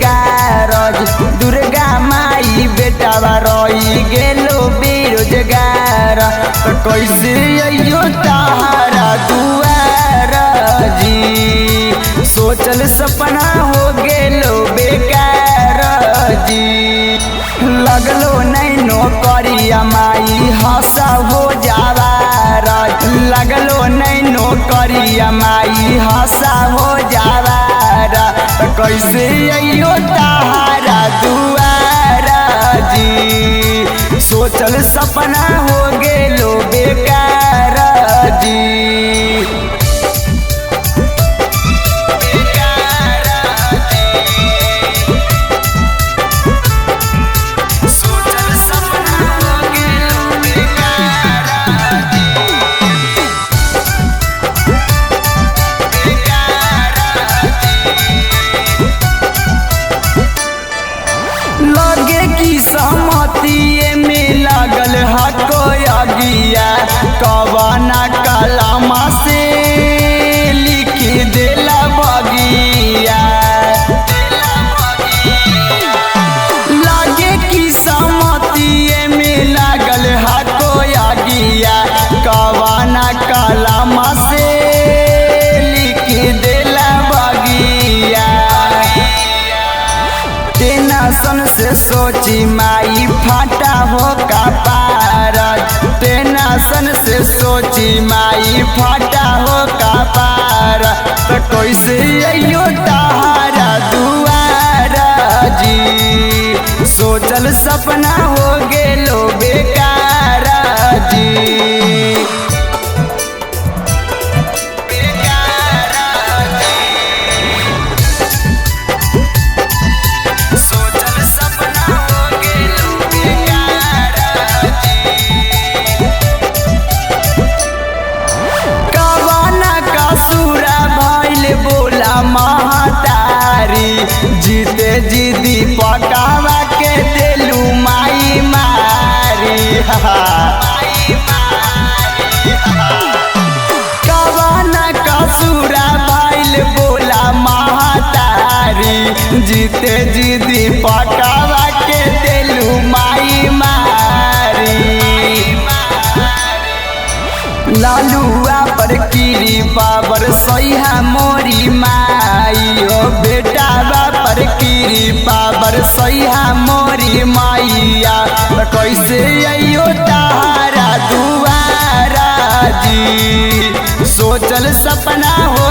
बेरोजगार दुर्गा माई बेटावा रही गेलो बेरोजगार तो कैसे अइयो तहारा दुआर जी सोचल सपना हो गेलो बेकार जी लगलो नहीं नौकरिया माई हंसा हो जावार लगलो नहीं नौकरिया माई हंसा हो जावार कैसे अइयो तहारा दुआर जी सोचल सपना हो गेलो बेकार जी लगे की सहमतिए में लगल हको अगिया कवना कलमा से लिख देला बगिया लगे की सहमतिए में लगल हको अगिया कवना कलमा से लिख देला बगिया टेंशन से सोची माई फाटा हो कपार टेंशन से सोची माई फाटा हो कपार तो कैसे अइयो तहारा दुआर जी सोचल सपना हो गेलो बेकार जी महतारी जीते जीदी पकावा के देलू माई मारी कवाना कसूरा भइल बोला महतारी जीते जीदी पकावा के देलू माई मारी लालुआ पर कीरी पावर सैहा मोरी माई ओ बेटावा पर कीरी पावर सैहा मोरी माइया कैसे अइयो तहारा दुआरा जी सोचल सपना हो